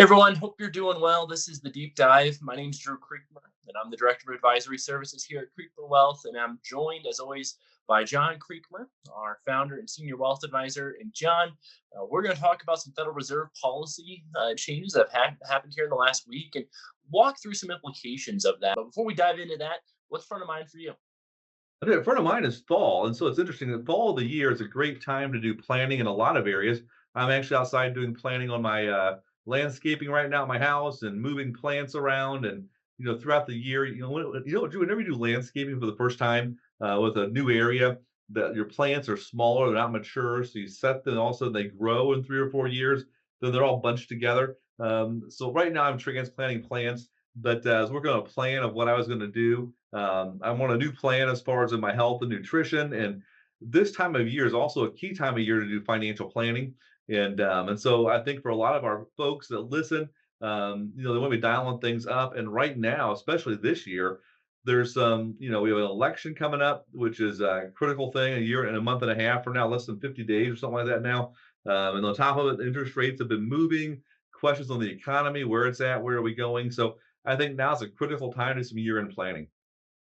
Everyone, hope you're doing well. This is the Deep Dive. My name's Drew Creekmur, and I'm the Director of Advisory Services here at Creekmur Wealth. And I'm joined, as always, by John Creekmur, our founder and senior wealth advisor. And John, we're going to talk about some Federal Reserve policy changes that have happened here in the last week and walk through some implications of that. But before we dive into that, what's front of mind for you? Okay, a friend of mine is fall, and so it's interesting that fall of the year is a great time to do planning in a lot of areas. I'm actually outside doing planning on my landscaping right now at my house and moving plants around. And throughout the year, whenever you do landscaping for the first time with a new area, that your plants are smaller, they're not mature, so you set them. Also, they grow in 3 or 4 years. Then they're all bunched together. So right now, I'm transplanting plants, but I was working on a plan of what I was going to do. I'm on a new plan as far as in my health and nutrition, and this time of year is also a key time of year to do financial planning. And so I think for a lot of our folks that listen, they want to be dialing things up. And right now, especially this year, there's we have an election coming up, which is a critical thing. A year and a month and a half from now, less than 50 days or something like that now. And on top of it, the interest rates have been moving. Questions on the economy, where it's at, where are we going? So I think now's a critical time to do some year-end planning.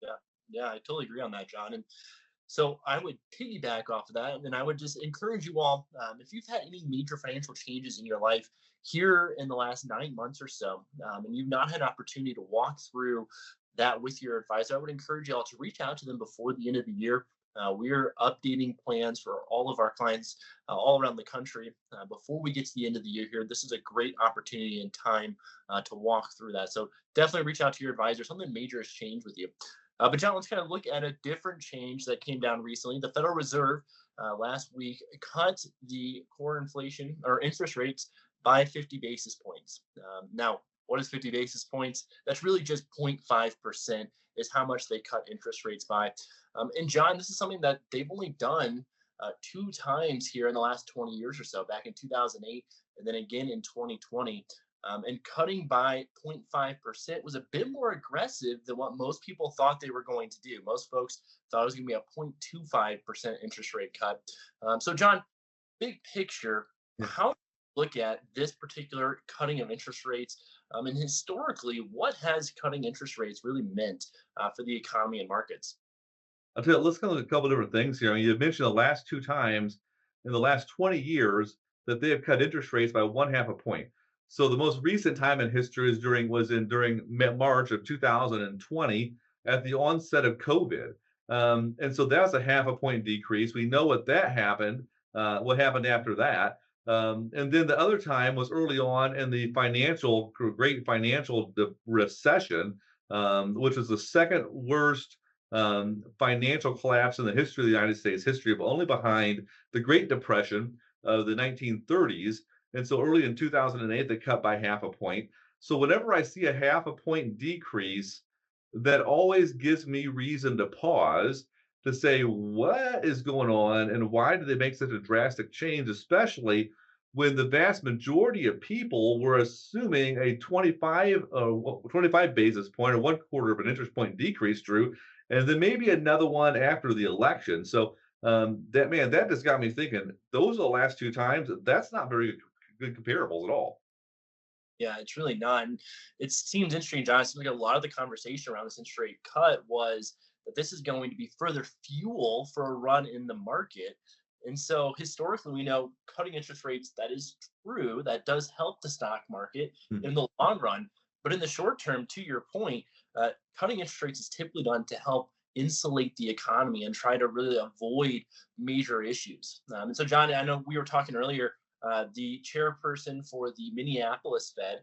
Yeah, yeah, I totally agree on that, John. And so I would piggyback off of that, and I would just encourage you all, if you've had any major financial changes in your life here in the last 9 months or so, and you've not had an opportunity to walk through that with your advisor, I would encourage you all to reach out to them before the end of the year. We're updating plans for all of our clients all around the country before we get to the end of the year here. This is a great opportunity and time to walk through that. So definitely reach out to your advisor. Something major has changed with you. But John, let's kind of look at a different change that came down recently. The Federal Reserve last week cut the core inflation or interest rates by 50 basis points. Now, what is 50 basis points? That's really just 0.5% is how much they cut interest rates by. And John, this is something that they've only done two times here in the last 20 years or so, back in 2008 and then again in 2020. And cutting by 0.5% was a bit more aggressive than what most people thought they were going to do. Most folks thought it was going to be a 0.25% interest rate cut. So, John, big picture, Yeah. how do you look at this particular cutting of interest rates? And historically, what has cutting interest rates really meant for the economy and markets? I'll tell you, let's go at a couple different things here. I mean, you mentioned the last two times in the last 20 years that they have cut interest rates by one half a point. So the most recent time in history is during March of 2020 at the onset of COVID. And so that's a half a point decrease. We know what happened after that. And then the other time was early on in the great financial recession, which was the second worst financial collapse in the history of the United States history, of only behind the Great Depression of the 1930s. And so early in 2008, they cut by half a point. So whenever I see a half a point decrease, that always gives me reason to pause to say, what is going on and why did they make such a drastic change, especially when the vast majority of people were assuming a 25 basis point or one quarter of an interest point decrease, Drew, and then maybe another one after the election. So that just got me thinking. Those are the last two times. That's not very good comparables at all. Yeah, it's really not. And it seems interesting, John. It seems like a lot of the conversation around this interest rate cut was that this is going to be further fuel for a run in the market. And so historically, we know cutting interest rates, that is true. That does help the stock market Hmm. in the long run. But in the short term, to your point, cutting interest rates is typically done to help insulate the economy and try to really avoid major issues. And so, John, I know we were talking earlier the chairperson for the Minneapolis Fed.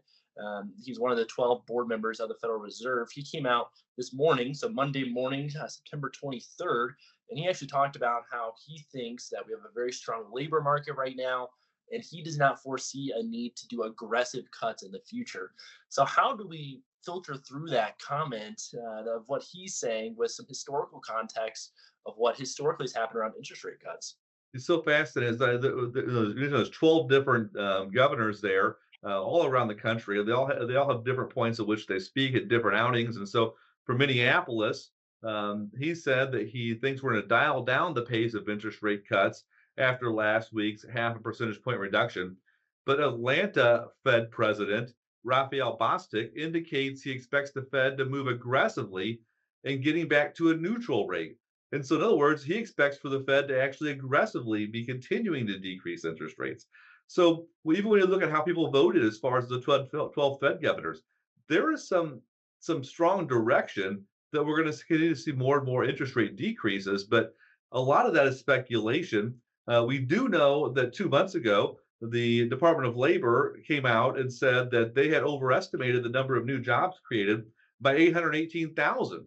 He's one of the 12 board members of the Federal Reserve. He came out this morning, so Monday morning, September 23rd, and he actually talked about how he thinks that we have a very strong labor market right now, and he does not foresee a need to do aggressive cuts in the future. So, how do we filter through that comment of what he's saying with some historical context of what historically has happened around interest rate cuts? It's so fascinating. There's 12 different governors there, all around the country. They all have different points at which they speak at different outings. And so for Minneapolis, he said that he thinks we're going to dial down the pace of interest rate cuts after last week's half a percentage point reduction. But Atlanta Fed president Raphael Bostic, indicates he expects the Fed to move aggressively and getting back to a neutral rate. And so, in other words, he expects for the Fed to actually aggressively be continuing to decrease interest rates. So, even when you look at how people voted as far as the 12 Fed governors, there is some strong direction that we're going to continue to see more and more interest rate decreases. But a lot of that is speculation. We do know that 2 months ago, the Department of Labor came out and said that they had overestimated the number of new jobs created by 818,000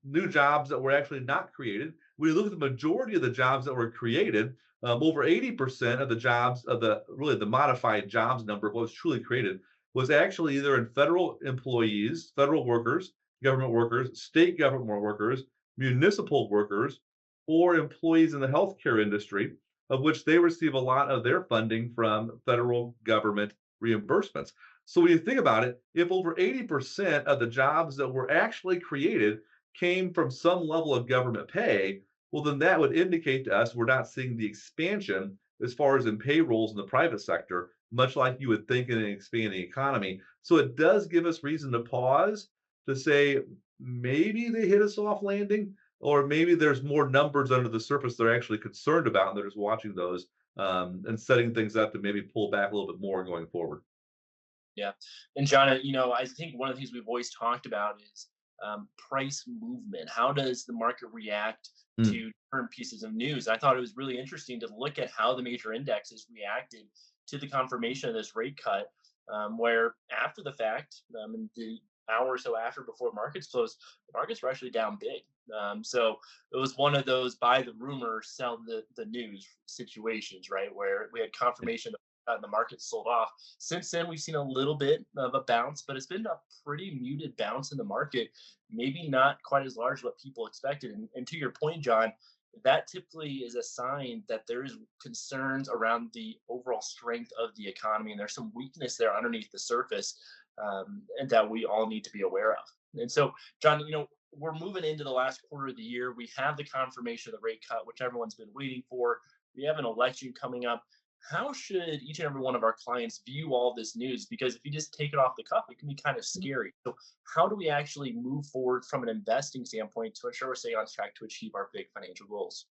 new jobs that were actually not created. When you look at the majority of the jobs that were created, over 80% of the jobs of the really the modified jobs number of what was truly created was actually either in federal employees, federal workers, government workers, state government workers, municipal workers, or employees in the healthcare industry, of which they receive a lot of their funding from federal government reimbursements. So when you think about it, if over 80% of the jobs that were actually created came from some level of government pay, well, then that would indicate to us we're not seeing the expansion as far as in payrolls in the private sector, much like you would think in an expanding economy. So it does give us reason to pause to say maybe they hit a soft landing, or maybe there's more numbers under the surface they're actually concerned about, and they're just watching those and setting things up to maybe pull back a little bit more going forward. Yeah. And John, I think one of the things we've always talked about is price movement. How does the market react Mm. to different pieces of news? I thought it was really interesting to look at how the major indexes reacted to the confirmation of this rate cut, where after the fact, in the hour or so after before markets closed, the markets were actually down big. So it was one of those buy the rumor, sell the news situations, right? Where we had confirmation and the market sold off. Since then, we've seen a little bit of a bounce, but it's been a pretty muted bounce in the market. Maybe not quite as large as what people expected. And to your point, John, that typically is a sign that there is concerns around the overall strength of the economy, and there's some weakness there underneath the surface, and that we all need to be aware of. And so, John, we're moving into the last quarter of the year. We have the confirmation of the rate cut, which everyone's been waiting for. We have an election coming up. How should each and every one of our clients view all this news? Because if you just take it off the cuff, it can be kind of scary. So, how do we actually move forward from an investing standpoint to ensure we're staying on track to achieve our big financial goals?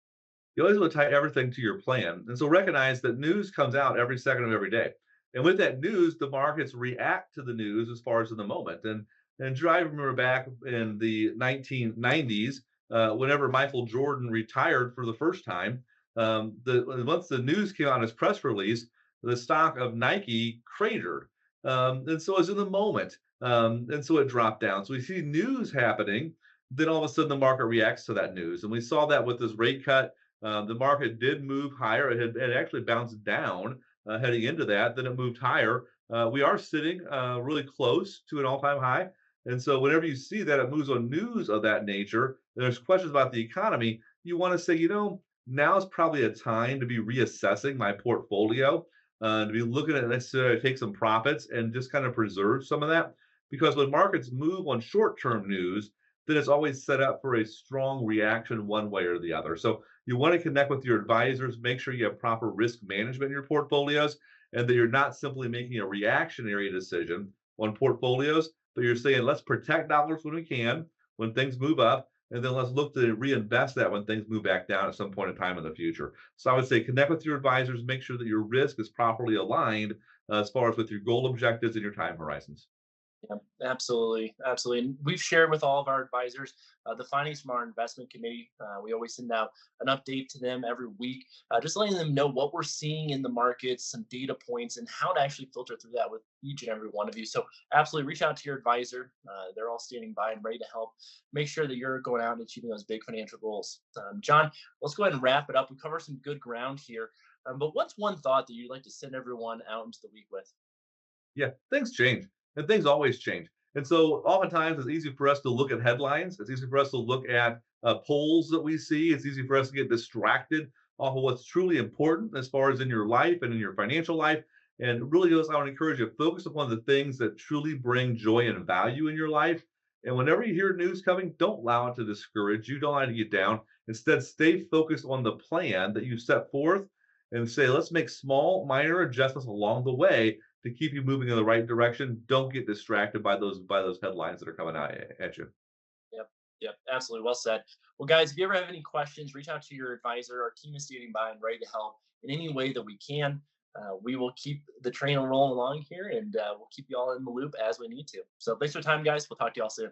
You always want to tie everything to your plan. And so recognize that news comes out every second of every day. And with that news, the markets react to the news as far as in the moment. And Drew, I remember back in the 1990s, whenever Michael Jordan retired for the first time, once the news came out as press release, the stock of Nike cratered. And so it's in the moment. And so it dropped down. So we see news happening. Then all of a sudden the market reacts to that news. And we saw that with this rate cut. The market did move higher. It actually bounced down heading into that. Then it moved higher. We are sitting really close to an all-time high. And so whenever you see that it moves on news of that nature, there's questions about the economy, you want to say, now is probably a time to be reassessing my portfolio, to be looking at necessarily take some profits and just kind of preserve some of that. Because when markets move on short-term news, then it's always set up for a strong reaction one way or the other. So you want to connect with your advisors, make sure you have proper risk management in your portfolios, and that you're not simply making a reactionary decision on portfolios, but you're saying, let's protect dollars when we can, when things move up, and then let's look to reinvest that when things move back down at some point in time in the future. So I would say connect with your advisors, make sure that your risk is properly aligned as far as with your goal objectives and your time horizons. Yeah, absolutely, absolutely. And we've shared with all of our advisors the findings from our investment committee. We always send out an update to them every week, just letting them know what we're seeing in the markets, some data points, and how to actually filter through that with each and every one of you. So, absolutely, reach out to your advisor. They're all standing by and ready to help. Make sure that you're going out and achieving those big financial goals. John, let's go ahead and wrap it up. We covered some good ground here. But what's one thought that you'd like to send everyone out into the week with? Yeah, things change and things always change. And so oftentimes it's easy for us to look at headlines. It's easy for us to look at polls that we see. It's easy for us to get distracted off of what's truly important as far as in your life and in your financial life. And really, just, I would encourage you to focus upon the things that truly bring joy and value in your life. And whenever you hear news coming, don't allow it to discourage you. Don't allow it to get down. Instead, stay focused on the plan that you set forth and say, let's make small, minor adjustments along the way to keep you moving in the right direction. Don't get distracted by those headlines that are coming out at you. Yep. Yep. Absolutely. Well said. Well, guys, if you ever have any questions, reach out to your advisor. Our team is standing by and ready to help in any way that we can. We will keep the train rolling along here, and we'll keep you all in the loop as we need to. So thanks for your time, guys. We'll talk to you all soon.